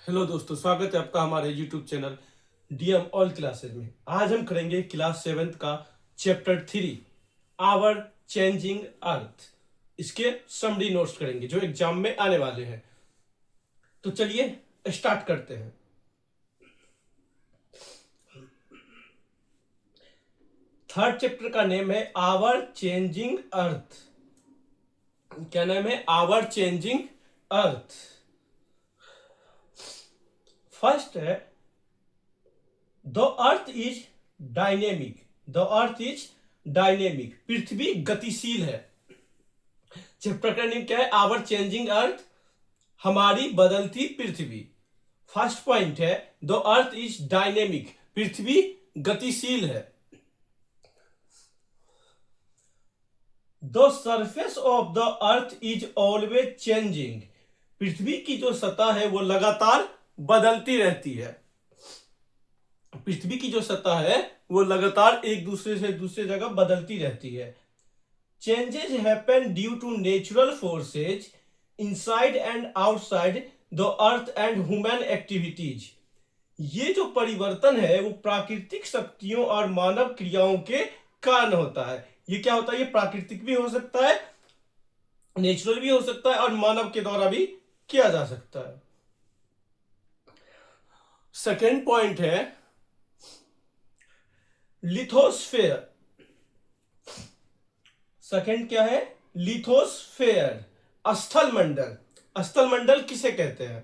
Hello दोस्तों, स्वागत है आपका हमारे YouTube channel DM all classes में। आज हम करेंगे क्लास 7th का चैप्टर 3 आवर चेंजिंग अर्थ। इसके समरी नोट्स करेंगे जो एग्जाम में आने वाले हैं। तो चलिए स्टार्ट करते हैं। थर्ड चैप्टर का नेम है आवर चेंजिंग अर्थ। क्या नाम है? Our changing earth. फर्स्ट है the earth is dynamic. The earth is dynamic. पृथ्वी गतिशील है। चैप्टर का नेम क्या है? आवर चेंजिंग अर्थ, हमारी बदलती पृथ्वी। फर्स्ट पॉइंट है द अर्थ इज डायनेमिक। पृथ्वी गतिशील है। The surface of the earth is always changing. पृथ्वी की जो सतह है वो लगातार बदलती रहती है। पृथ्वी की जो सतह है वो लगातार एक दूसरे से दूसरे जगह बदलती रहती है। Changes happen due to natural forces inside and outside the earth and human activities. ये जो परिवर्तन है वो प्राकृतिक शक्तियों और मानव क्रियाओं के कारण होता है। ये क्या होता है? ये प्राकृतिक भी हो सकता है, नेचुरल भी हो सकता है और मानव के द्वारा भी किया जा सकता है। सेकेंड पॉइंट है लिथोस्फेयर। सेकेंड क्या है? लिथोस्फेयर, स्थल मंडल। स्थल मंडल किसे कहते हैं?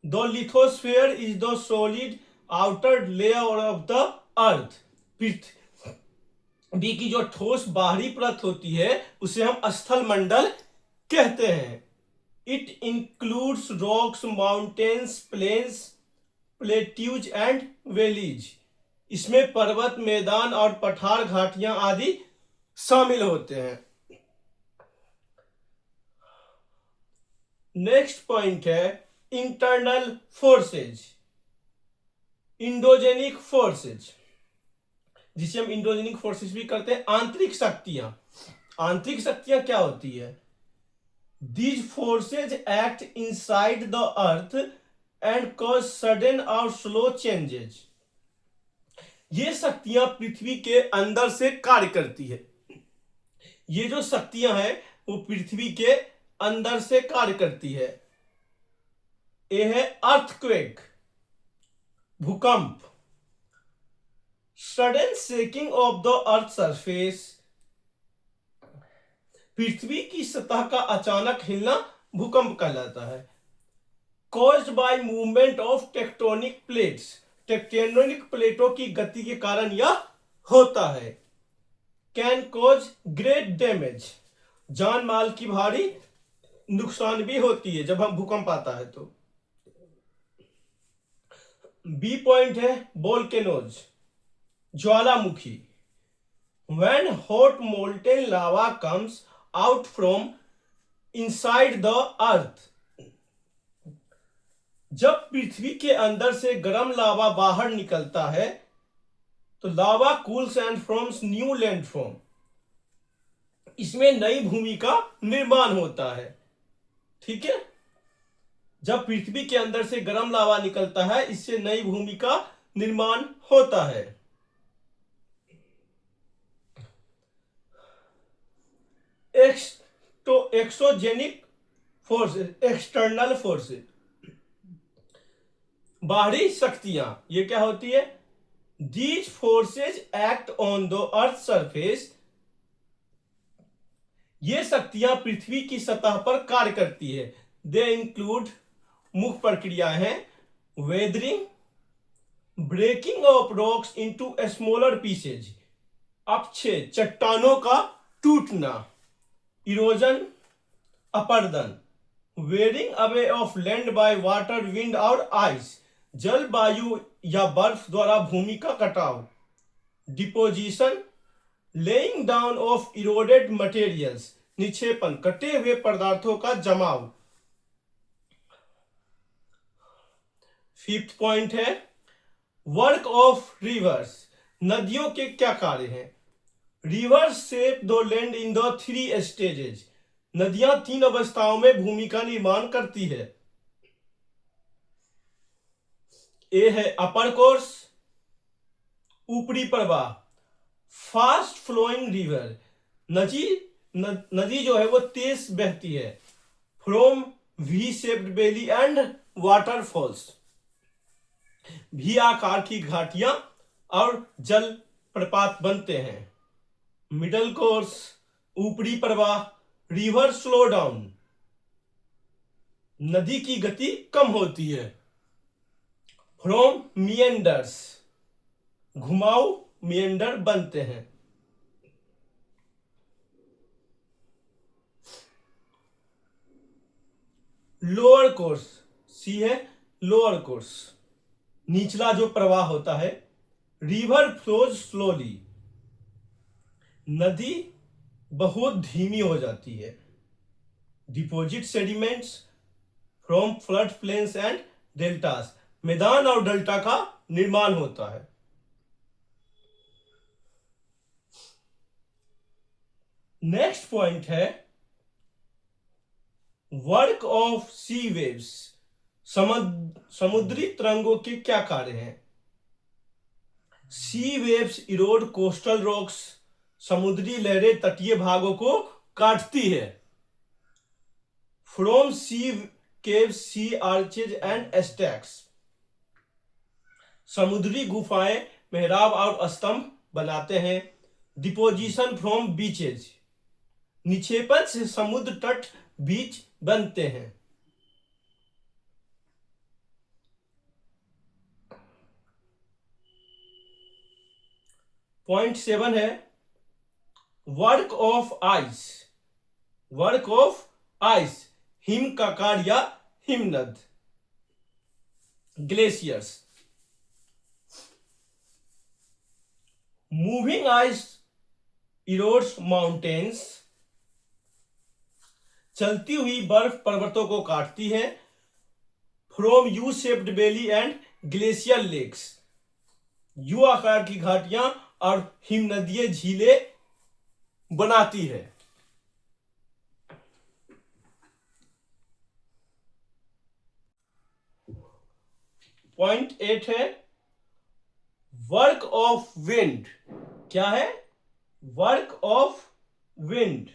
The lithosphere is the solid outer layer of the earth. पृथ्वी की जो ठोस बाहरी परत होती है उसे हम स्थल मंडल कहते हैं। It includes rocks, mountains, plains, plateaus and valleys. इसमें पर्वत, मैदान और पठार, घाटियां आदि शामिल होते हैं। नेक्स्ट पॉइंट है इंटरनल फोर्सेज, इंडोजेनिक फोर्सेज, जिसे हम इंडोजेनिक फोर्सेज भी करते हैं। आंतरिक शक्तियां। आंतरिक शक्तियां क्या होती है? These forces act inside the earth and cause sudden और स्लो चेंजेज। ये शक्तियां पृथ्वी के अंदर से कार्य करती है। ये जो शक्तियां हैं वो पृथ्वी के अंदर से कार्य करती है। ये है अर्थक्वेक, भूकंप, sudden shaking of the earth surface. पृथ्वी की सतह का अचानक हिलना भूकंप कहलाता है। Caused by movement of tectonic plates. Tectonic प्लेटों की गति के कारण यह होता है। Can cause great damage. जान माल की भारी नुकसान भी होती है जब हम भूकंप आता है तो। बी पॉइंट है volcanoes, Jwalamukhi. When hot molten lava comes out from inside the earth। जब पृथ्वी के अंदर से गर्म लावा बाहर निकलता है तो lava cools and forms new landform. इसमें नई भूमि का निर्माण होता है। ठीक है, जब पृथ्वी के अंदर से गर्म लावा निकलता है इससे नई भूमि का निर्माण होता है। एक्सोजेनिक फोर्सेस, एक्सटर्नल फोर्सेस, बाहरी शक्तियां। ये क्या होती है? These forces act on the earth surface. ये शक्तियां पृथ्वी की सतह पर कार्य करती है। दे इंक्लूड, मुख्य प्रक्रियाएं हैं, weathering, breaking off rocks into smaller pieces, अपक्षय, चट्टानों का टूटना, इरोजन, अपर्दन, wearing away of land by water, wind और आइस, जल, वायु या बर्फ द्वारा भूमि का कटाव, deposition, laying down of eroded materials, निक्षेपन, कटे हुए पदार्थों का जमाव। फिफ्थ पॉइंट है वर्क ऑफ रिवर्स। नदियों के क्या कार्य हैं? Rivers shape the land in the 3 stages. नदियां 3 अवस्थाओं में भूमि का निर्माण करती है। ए है अपर कोर्स, ऊपरी प्रवाह, फास्ट फ्लोइंग रिवर, नदी जो है वो तेज बहती है, from V shaped valley and waterfalls, भी आकार की घाटियां और जल प्रपात बनते हैं। मिडल कोर्स, ऊपरी प्रवाह, रिवर स्लो डाउन, नदी की गति कम होती है, फ्रॉम मिएंडर्स, घुमाऊ मिएंडर बनते हैं। लोअर कोर्स, सी है लोअर कोर्स, निचला जो प्रवाह होता है, रिवर फ्लोज स्लोली, नदी बहुत धीमी हो जाती है, deposit sediments from flood plains and deltas, मैदान और डेल्टा का निर्माण होता है। नेक्स्ट पॉइंट है वर्क ऑफ सी वेव्स, समुद्री तरंगों के क्या कार्य हैं? Sea waves erode coastal rocks, समुद्री लहरें तटीय भागों को काटती है, from sea caves, sea arches and stacks, समुद्री गुफाएं मेहराब और स्तंभ बनाते हैं, डिपोजिशन फ्रॉम बीचेज, निक्षेपण से समुद्र तट बीच बनते हैं। पॉइंट 7 है work of ice, work of ice, हिम का कार्य या हिमनद, glaciers, moving ice erodes mountains, चलती हुई बर्फ पर्वतों को काटती है, from U shaped valley and glacier lakes, U आकार की घाटियां और हिमनदीय झीलें बनाती है। पॉइंट 8 है वर्क ऑफ विंड, क्या है? वर्क ऑफ विंड,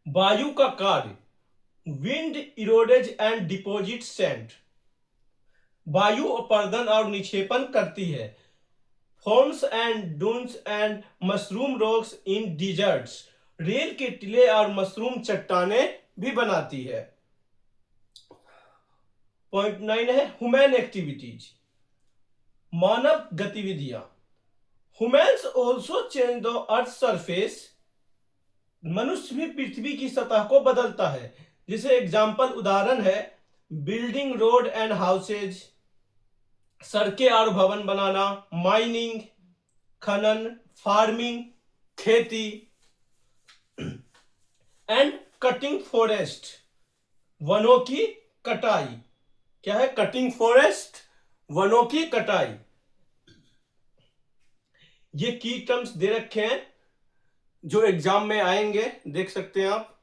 वायु का कार्य, wind erodes and deposit sand, वायु अपर्दन और निक्षेपण करती है, forms and dunes and mushroom rocks in deserts, रेल के टीले और मशरूम चट्टाने भी बनाती है। पॉइंट 9 है ह्यूमन एक्टिविटीज, मानव गतिविधियां, humans also change the earth surface, मनुष्य भी पृथ्वी की सतह को बदलता है, जिसे एग्जाम्पल उदाहरण है बिल्डिंग रोड एंड हाउसेज, सड़कें और भवन बनाना, माइनिंग खनन, फार्मिंग खेती, एंड कटिंग फॉरेस्ट, वनों की कटाई, क्या है? कटिंग फॉरेस्ट, वनों की कटाई। ये की टर्म्स दे रखे हैं जो एग्जाम में आएंगे, देख सकते हैं आप।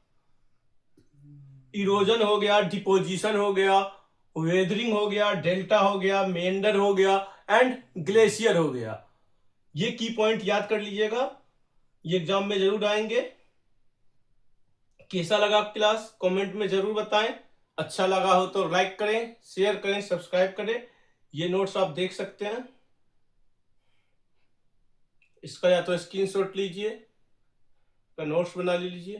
इरोजन हो गया, डिपोजिशन हो गया, वेदरिंग हो गया, डेल्टा हो गया, मेंडर हो गया एंड ग्लेशियर हो गया। ये की पॉइंट याद कर लीजिएगा, ये एग्जाम में जरूर आएंगे। कैसा लगा क्लास कमेंट में जरूर बताएं, अच्छा लगा हो तो लाइक करें, शेयर करें, सब्सक्राइब करें। ये नोट्स आप देख सकते हैं, इसका या तो स्क्रीनशॉट लीजिए, नोट्स बना लीजिए।